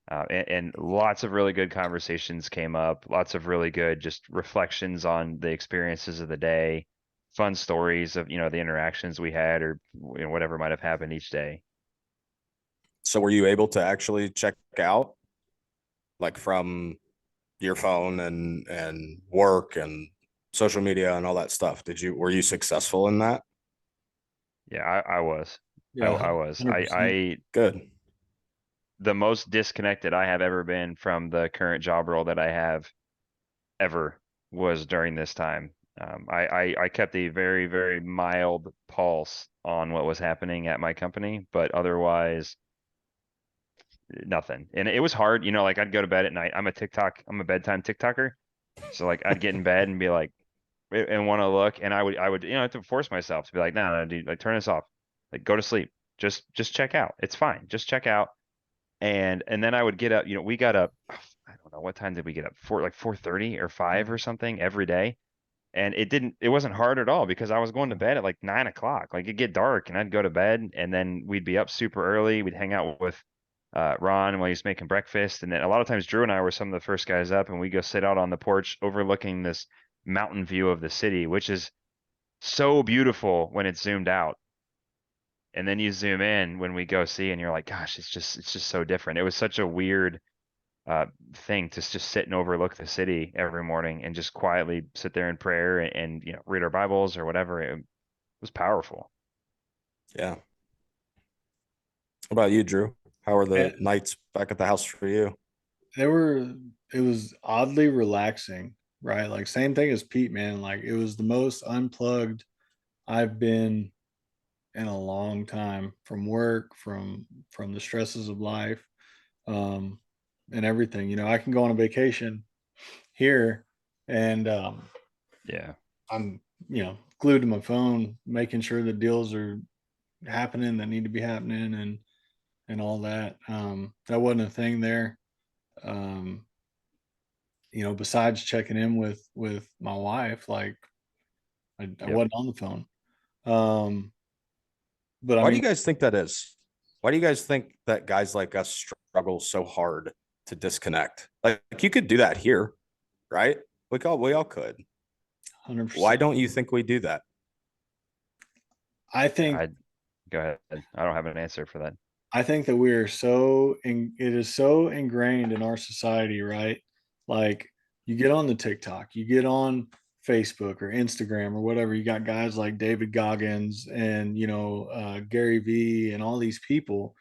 And lots of really good conversations came up, lots of really good just reflections on the experiences of the day, fun stories of, the interactions we had, or whatever might have happened each day. So were you able to actually check out like from your phone and work and social media and all that stuff? Were you successful in that? Yeah, I was. I, Yeah, I was. 100%. Good. The most disconnected I have ever been from the current job role that I have ever was during this time. I kept a very, very mild pulse on what was happening at my company, but otherwise nothing. And it was hard, like I'd go to bed at night. I'm a bedtime TikToker. So like I'd get in bed and be like, and want to look, and I would have to force myself to be like, no, dude, like turn this off, like go to sleep, just check out, it's fine, just check out. And then I would get up, we got up, I don't know, what time did we get up, 4:30 or 5 or something every day. And it wasn't hard at all because I was going to bed at like 9 o'clock. Like it'd get dark and I'd go to bed, and then we'd be up super early. We'd hang out with Ron while he's making breakfast. And then a lot of times Drew and I were some of the first guys up, and we go sit out on the porch overlooking this mountain view of the city, which is so beautiful when it's zoomed out. And then you zoom in when we go see, and you're like, gosh, it's just so different. It was such a weird thing to just sit and overlook the city every morning and just quietly sit there in prayer and read our Bibles or whatever. It was powerful. Yeah. What about you, Drew? How are the And nights back at the house for you? it was oddly relaxing, right? Like same thing as Pete, man. Like it was the most unplugged I've been in a long time from work, from the stresses of life, um, and everything. I can go on a vacation here, and Yeah. I'm glued to my phone, making sure the deals are happening that need to be happening, and all that. That wasn't a thing there. Um, besides checking in with my wife, like I Yep. wasn't on the phone. Um, but I Why do mean, you guys think that is? Why do you guys think that guys like us struggle so hard to disconnect? Like you could do that here, right? We all could. 100%. Why don't you think we do that? I think I Go ahead. I don't have an answer for that. I think that it is so ingrained in our society, right? Like you get on the TikTok, you get on Facebook or Instagram or whatever. You got guys like David Goggins and Gary Vee and all these people,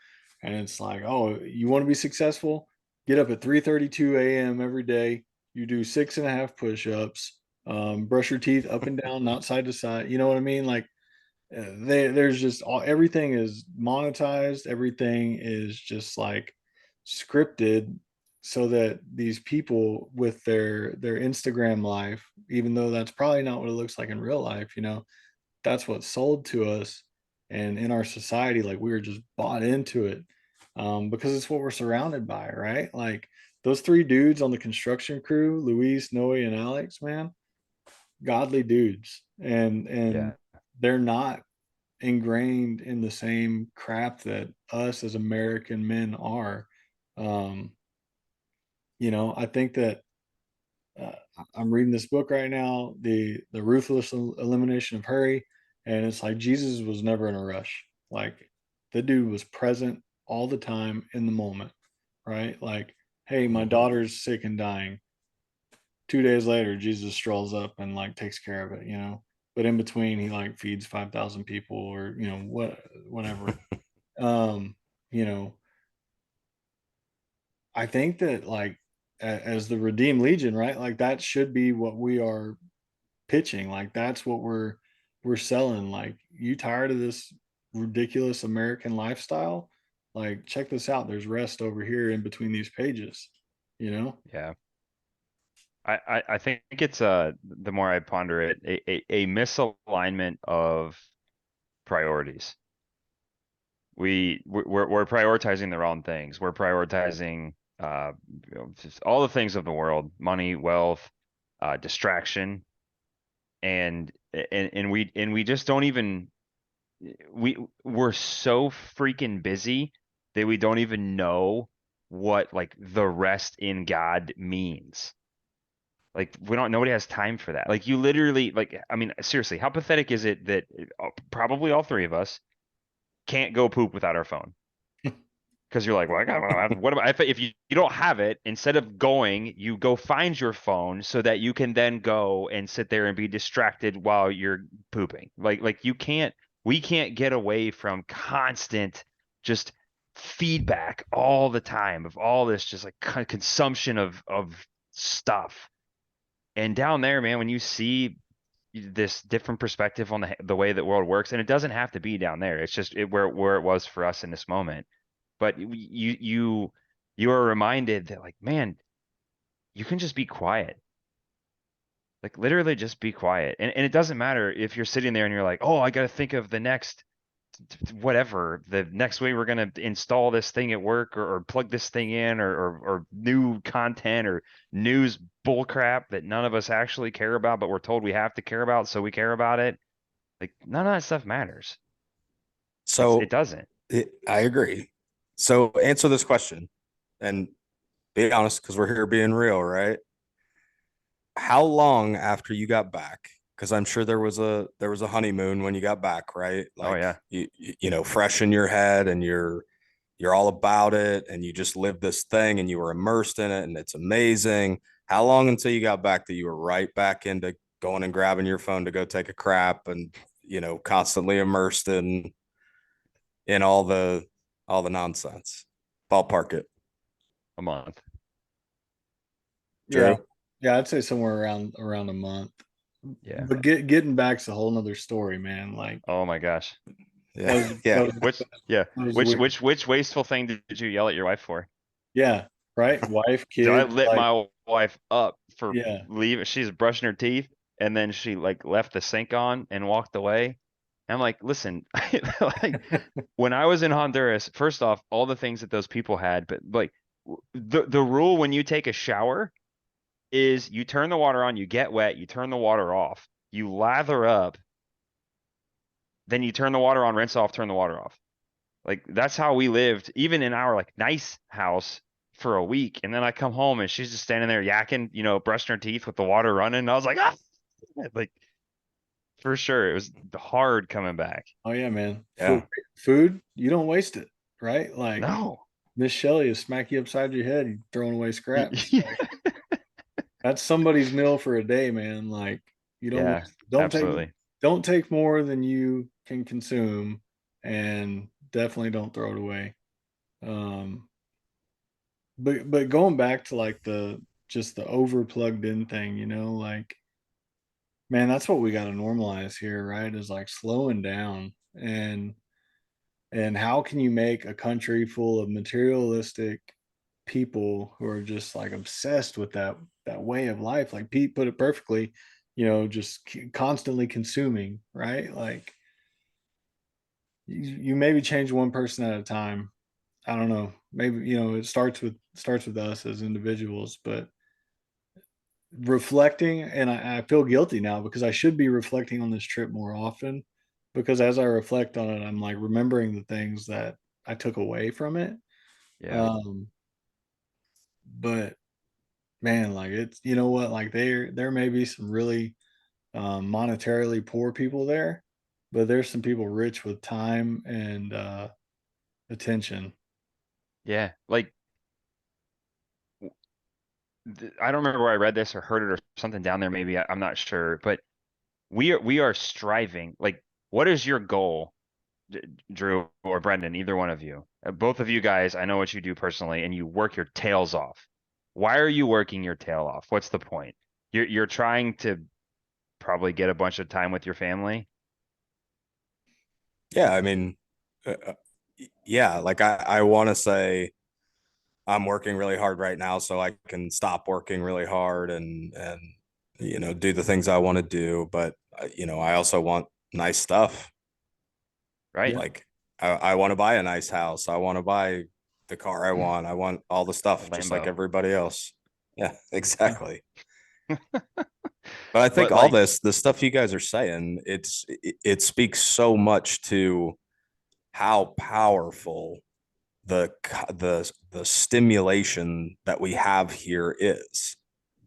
and it's like, oh, you want to be successful? Get up at 3:32 a.m. every day. You do 6.5 push-ups, brush your teeth up and down, not side to side. You know what I mean? Like there's just everything is monetized, everything is just like scripted, so that these people with their Instagram life, even though that's probably not what it looks like in real life, that's what's sold to us, and in our society, like we were just bought into it, because it's what we're surrounded by, right? Like those three dudes on the construction crew, Luis, Noe, and Alex, man, godly dudes, and Yeah. they're not ingrained in the same crap that us as American men are. Um, I think that uh, I'm reading this book right now, the ruthless elimination of hurry, and it's like Jesus was never in a rush. Like the dude was present all the time in the moment, right? Like, hey, my Mhm. daughter's sick and dying. 2 days later, Jesus strolls up and like takes care of it. But in between, he like feeds 5,000 people, or whatever. Um, you know, I think that like as the Redeemed Legion, right? Like that should be what we are pitching. Like that's what we're selling. Like, you tired of this ridiculous American lifestyle? Like, check this out. There's rest over here in between these pages, you know? Yeah. I think it's the more I ponder it, a misalignment of priorities. We're prioritizing the wrong things. We're prioritizing just all the things of the world: money, wealth, distraction, and we just don't even we're so freaking busy that we don't even know what like the rest in God means. Like we don't nobody has time for that. Like you literally like I mean seriously, how pathetic is it that probably all three of us can't go poop without our phone? Because you're like, well, what about if you don't have it, instead of going, you go find your phone so that you can then go and sit there and be distracted while you're pooping. Like we can't get away from constant just feedback all the time of all this just like consumption of stuff. And down there, man, when you see this different perspective on the way that world works, and it doesn't have to be down there. It's just where it was for us in this moment. But you are reminded that like, man, you can just be quiet. Like literally just be quiet. And it doesn't matter if you're sitting there and you're like, oh, I got to think of the next whatever, the next way we're going to install this thing at work, or plug this thing in, or new content or news bullcrap that none of us actually care about, but we're told we have to care about, so we care about it. Like none of that stuff matters. It So doesn't. I agree. So answer this question and be honest, because we're here being real, right? How long after you got back? Because I'm sure there was a honeymoon when you got back, right? Oh Like yeah. fresh in your head, and you're all about it, and you just lived this thing, and you were immersed in it, and it's amazing. How long until you got back that you were right back into going and grabbing your phone to go take a crap, and constantly immersed in all the nonsense? Ballpark it, A month. Yeah. Drew. Yeah, I'd say somewhere around a month. Yeah. But getting back's a whole nother story, man. Like Oh my gosh. that Yeah, was yeah. that was, Which yeah, that was weird. which wasteful thing did you yell at your wife for? Yeah, right. Wife, So I kids, lit like, my wife up for yeah. leaving. She's brushing her teeth, and then she like left the sink on and walked away. I'm like, listen, like when I was in Honduras, first off, all the things that those people had, but like the rule when you take a shower is you turn the water on, you get wet, you turn the water off, you lather up, then you turn the water on, rinse off, turn the water off. Like that's how we lived, even in our like nice house for a week. And then I come home and she's just standing there yakking, brushing her teeth with the water running. And I was like, ah, like for sure, it was hard coming back. Oh yeah, man. Yeah. Food, you don't waste it, right? Like No. Miss Shelley is smack you upside your head and throwing away scraps. Like that's somebody's meal for a day, man. Like you don't Yeah, waste it. absolutely. Don't take more than you can consume, and definitely don't throw it away. Um, but going back to like the just the over plugged in thing, like, man, that's what we got to normalize here, right? Is like slowing down, and how can you make a country full of materialistic people who are just like obsessed with that way of life? Like Pete put it perfectly. just constantly consuming, right? Like you maybe change one person at a time. I don't know. Maybe, it starts with us as individuals, but reflecting, and I feel guilty now because I should be reflecting on this trip more often, because as I reflect on it, I'm like remembering the things that I took away from it. Yeah. Um, but man, like it's, what, like there may be some really monetarily poor people there, but there's some people rich with time and attention. Yeah. Like I don't remember where I read this or heard it or something down there. Maybe I'm not sure, but we are striving. Like, what is your goal, Drew or Brendan? Either one of you, both of you guys. I know what you do personally, and you work your tails off. Why are you working your tail off? What's the point? You're trying to probably get a bunch of time with your family. Yeah, I mean, yeah, like I want to say I'm working really hard right now so I can stop working really hard and do the things I want to do, but I also want nice stuff. Right? Yeah. Like I want to buy a nice house. I want to buy the car I want. I want all the A stuff just like Lambo. everybody else. Yeah, Yeah. exactly. But I think But all like, the stuff you guys are saying, it speaks so much to how powerful the stimulation that we have here is,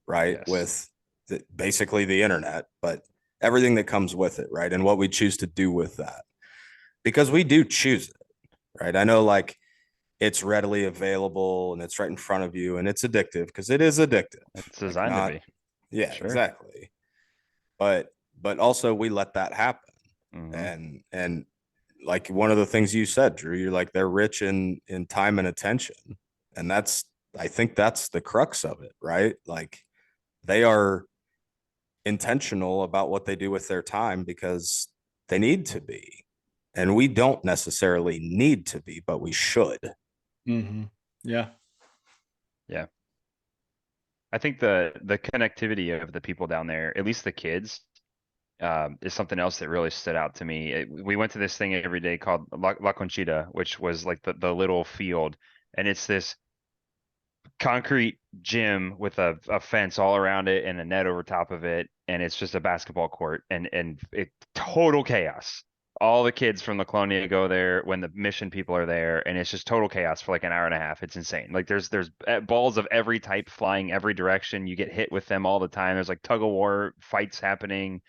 right? yes, With basically the internet, but everything that comes with it, right? And what we choose to do with that, because we do choose it, right? I know, like, it's readily available and it's right in front of you and it's addictive because it is addictive. it's Like, designed to not, be. yeah, Sure. exactly. But also we let that happen. Hmm. And like one of the things you said, Drew, you're like, they're rich in time and attention. And I think that's the crux of it, right? Like, they are intentional about what they do with their time because they need to be. And we don't necessarily need to be, but we should. Yeah. Yeah. I think the connectivity of the people down there, at least the kids, is something else that really stood out to me. We went to this thing every day called La Conchita, which was like the little field, and it's this concrete gym with a fence all around it and a net over top of it, and it's just a basketball court, and it total chaos. All the kids from the colonia go there when the mission people are there, and it's just total chaos for like an hour and a half. It's insane. Like there's balls of every type flying every direction. You get hit with them all the time. There's like tug of war fights happening,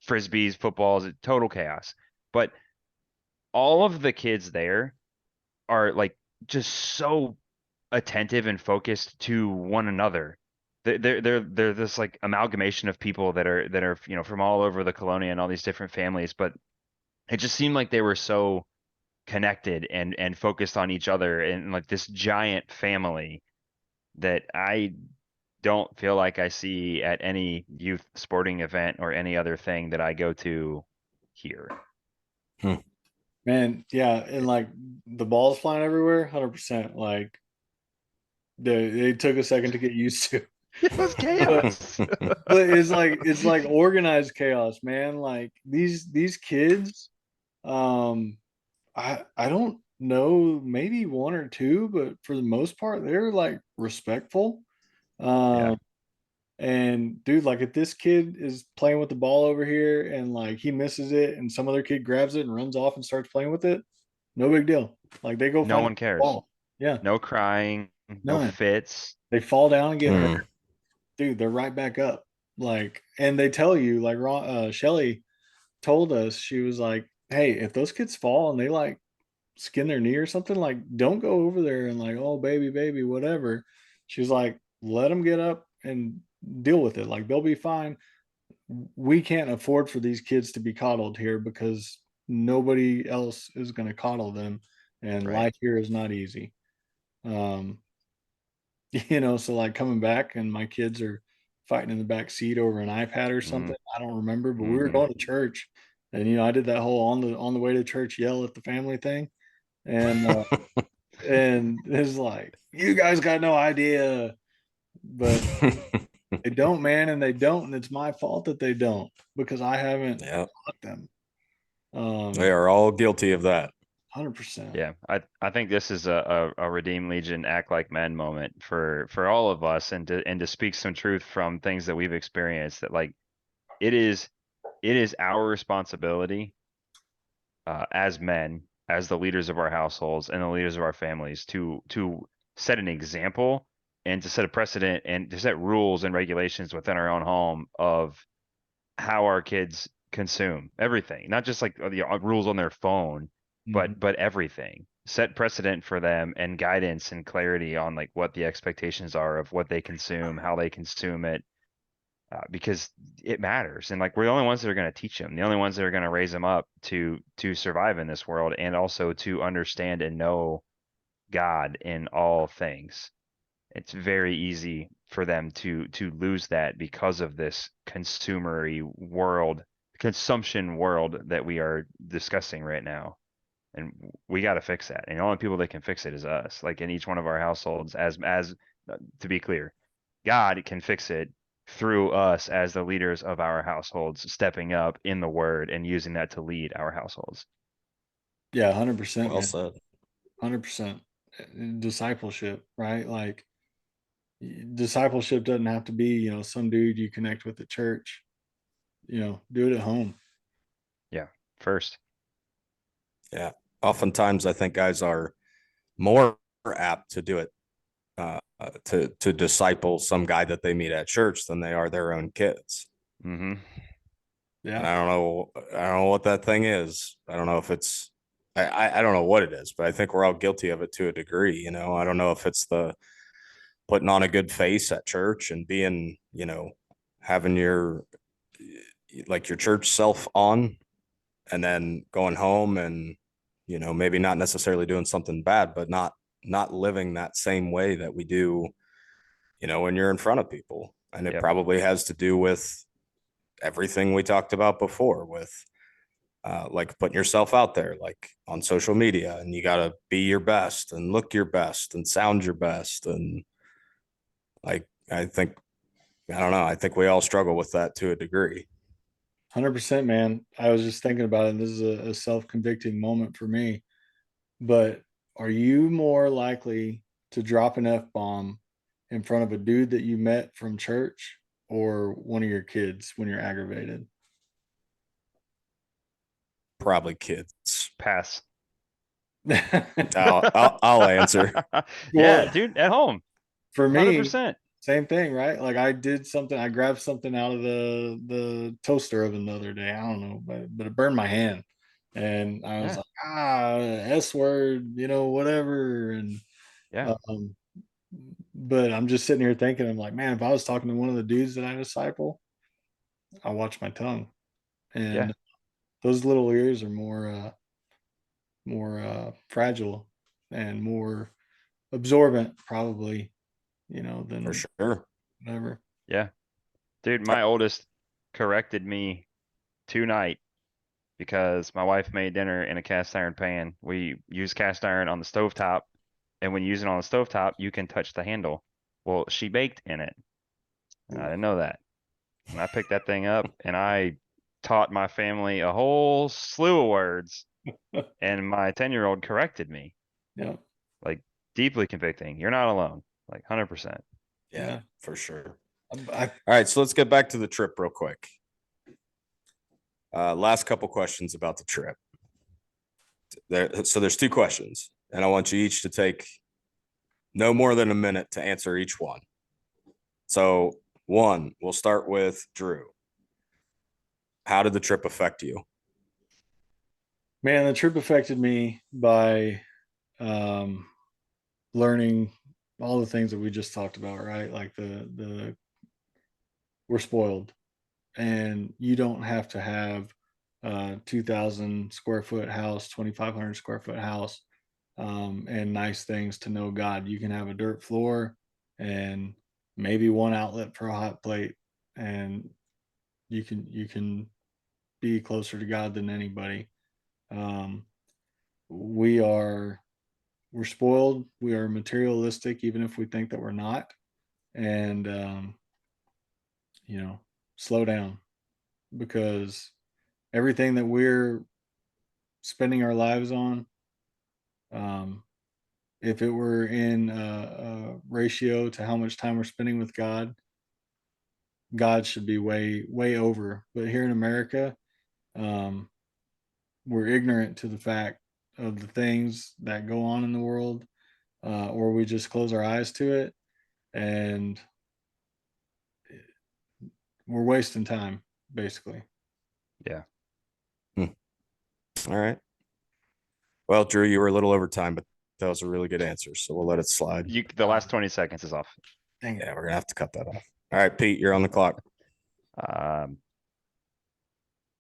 frisbees, footballs, total chaos. But all of the kids there are like just so attentive and focused to one another. They're this like amalgamation of people that are from all over the colonia and all these different families, but it just seemed like they were so connected and focused on each other and like this giant family that I don't feel like I see at any youth sporting event or any other thing that I go to here. Hmm. Man, yeah, and like the balls flying everywhere, 100%. Like they took a second to get used to. It was But chaos. but it's like organized chaos, man. Like these kids, um I don't know, maybe one or two, but for the most part, they're like respectful. Yeah, Um and dude, like if this kid is playing with the ball over here and like he misses it and some other kid grabs it and runs off and starts playing with it, no big deal. Like they go no find a one cares. ball. Yeah, No crying, no none. fits. They fall down and get hurt, Hmm. dude. They're right back up. Like, and they tell you, like Shelly told us, she was like, "Hey, if those kids fall and they like skin their knee or something, like don't go over there and like, oh baby, baby, whatever." She's like, let them get up and deal with it. Like they'll be fine. We can't afford for these kids to be coddled here because nobody else is going to coddle them, and Right. life here is not easy. Um, so like coming back and my kids are fighting in the back seat over an iPad or Mm-hmm. something. I don't remember, but we were Mm-hmm. going to church, and I did that whole on the way to church yell at the family thing, and and it's like, you guys got no idea, but They don't, man, and they don't, and it's my fault that they don't because I haven't Yeah, taught them. they are all guilty of that. 100%. Yeah, I think this is a Redeem Legion act like men moment for all of us, and to speak some truth from things that we've experienced, that like it is our responsibility as men, as the leaders of our households and the leaders of our families, to set an example and to set a precedent and to set rules and regulations within our own home of how our kids consume everything, not just like the rules on their phone, Mhm. but everything. Set precedent for them and guidance and clarity on like what the expectations are of what they consume, how they consume it, because it matters. And like we're the only ones that are going to teach them, the only ones that are going to raise them up to survive in this world and also to understand and know God in all things. It's very easy for them to lose that because of this consumery world, consumption world that we are discussing right now. And we got to fix that. And the only people that can fix it is us. Like in each one of our households, as to be clear, God can fix it through us as the leaders of our households, stepping up in the word and using that to lead our households. Yeah, 100%, Well man. said. 100%. Discipleship, right? Like discipleship doesn't have to be, some dude you connect with at church. Do it at home. Yeah. First. Yeah. Oftentimes, I think guys are more apt to do it to disciple some guy that they meet at church than they are their own kids. Mm-hmm. And Yeah. I don't know what that thing is. I don't know if it's I don't know what it is, but I think we're all guilty of it to a degree. I don't know if it's the putting on a good face at church and being, having your like your church self on, and then going home and maybe not necessarily doing something bad, but not living that same way that we do, when you're in front of people. And it Yep. probably has to do with everything we talked about before with like putting yourself out there, like on social media, and you got to be your best and look your best and sound your best. And like, I don't know. I think we all struggle with that to a degree. 100%, man. I was just thinking about it. And this is a self-convicting moment for me. But are you more likely to drop an F-bomb in front of a dude that you met from church or one of your kids when you're aggravated? Probably kids. Pass. I'll answer. Yeah, Well, dude, at home. for me, 100%. same thing, right? Like I did something, I grabbed something out of the toaster oven the other day. I don't know, but it burned my hand. And I was Yeah. like, S word, whatever. And Yeah. um, but I'm just sitting here thinking, I'm like, man, if I was talking to one of the dudes that I disciple, I watch my tongue. Yeah. And those little ears are more fragile and more absorbent, probably, For than sure. whatever. Yeah. Dude, my oldest corrected me tonight because my wife made dinner in a cast iron pan. We use cast iron on the stovetop, and when you use it on the stovetop, you can touch the handle. Well, she baked in it, and I didn't know that. And I picked that thing up and I taught my family a whole slew of words, and my 10-year-old corrected me. Yeah, Like deeply convicting. You're not alone. Like 100%. Yeah, yeah. for sure. I, All right, so let's get back to the trip real quick. Last couple questions about the trip. So there's two questions, and I want you each to take no more than a minute to answer each one. So one, we'll start with Drew. How did the trip affect you? Man, the trip affected me by um, learning all the things that we just talked about, right? Like the we're spoiled, and you don't have to have a 2,000 square foot house, 2,500 square foot house, and nice things to know God. You can have a dirt floor and maybe one outlet for a hot plate, and you can be closer to God than anybody. Um, we are we're spoiled. We are materialistic, even if we think that we're not. And slow down, because everything that we're spending our lives on, um, if it were in a ratio to how much time we're spending with God, God should be way, way over. But here in America, um, we're ignorant to the fact of the things that go on in the world, or we just close our eyes to it, and we're wasting time, basically. Yeah. All right. Well, Drew, you were a little over time, but that was a really good answer. So we'll let it slide. The last 20 seconds is off. Dang it. Yeah, we're gonna have to cut that off. All right, Pete, you're on the clock. Um,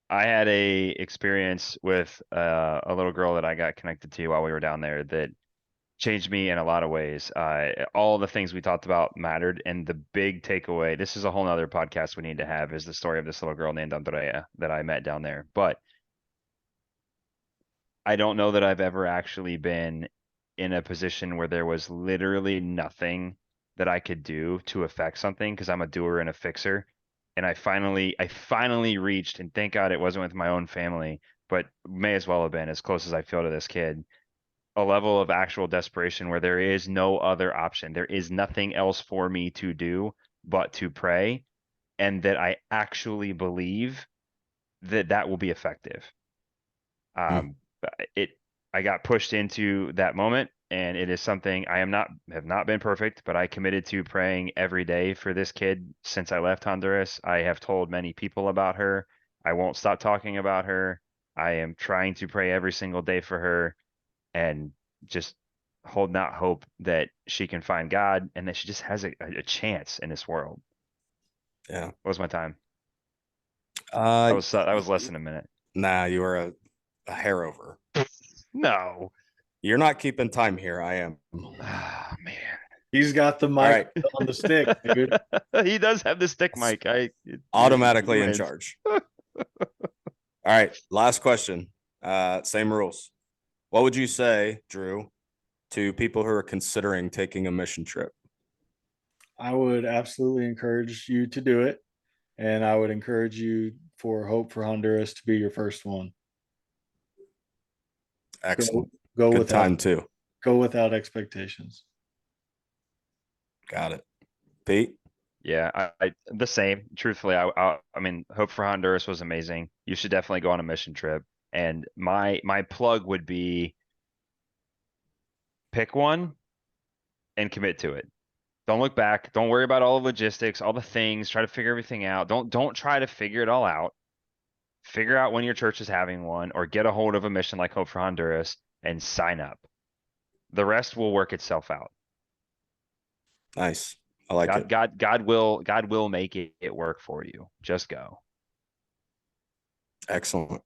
I had a experience with a little girl that I got connected to while we were down there that changed me in a lot of ways. All the things we talked about mattered, and the big takeaway, this is a whole nother podcast we need to have, is the story of this little girl named Andrea that I met down there. But I don't know that I've ever actually been in a position where there was literally nothing that I could do to affect something, because I'm a doer and a fixer. And I finally reached, and thank God it wasn't with my own family, but may as well have been, as close as I feel to this kid, a level of actual desperation where there is no other option. There is nothing else for me to do but to pray, and that I actually believe that that will be effective. Hmm. It I got pushed into that moment, and it is something I have not been perfect, but I committed to praying every day for this kid since I left Honduras. I have told many people about her. I won't stop talking about her. I am trying to pray every single day for her, and just holding out hope that she can find God and that she just has a chance in this world. Yeah. What was my time? Uh, That was less than a minute. nah, you were a hair over. No. You're not keeping time here. I am. Ah, man. He's got the All mic right. on the stick, dude. He does have the stick mic. Automatically he in wins. charge. All right. Last question. Same rules. What would you say, Drew, to people who are considering taking a mission trip? I would absolutely encourage you to do it, and I would encourage you for Hope for Honduras to be your first one. Excellent. Go Good without time too. go without expectations. Got it. Pete? Yeah, the same. Truthfully, I mean, Hope for Honduras was amazing. You should definitely go on a mission trip. And my plug would be pick one and commit to it. Don't look back. Don't worry about all the logistics, all the things. Try to figure everything out. Don't try to figure it all out. Figure out when your church is having one, or get a hold of a mission like Hope for Honduras and sign up. The rest will work itself out. Nice. I like it. God will make it work for you. Just go. Excellent.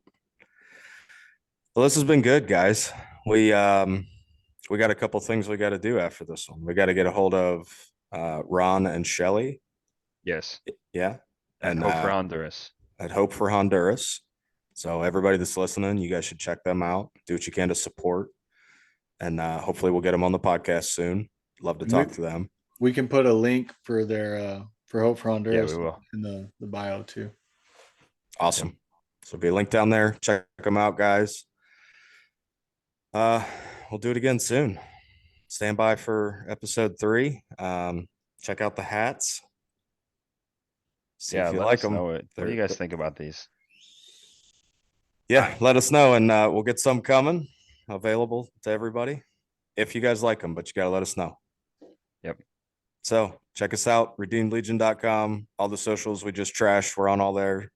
Well, this has been good, guys. We got a couple things we got to do after this one. We got to get a hold of Ron and Shelly. Yes. Yeah. And Hope for Honduras. At Hope for Honduras. So everybody that's listening, you guys should check them out. Do what you can to support. And hopefully we'll get them on the podcast soon. Love to talk to them. We can put a link for their for Hope for Honduras we will. in the bio too. Awesome. Yep. So be a link down there. Check them out, guys. We'll do it again soon. Stand by for episode 3. Check out the hats. See if you like them. What do you guys think about these? Yeah, let us know, and we'll get some coming available to everybody if you guys like them, but you got to let us know. Yep. So check us out, redeemedlegion.com. All the socials we just trashed, we're on all there.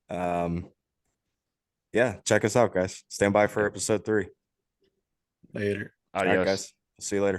Yeah, check us out, guys. Stand by for episode 3. Later. Adios. All right, guys. See you later.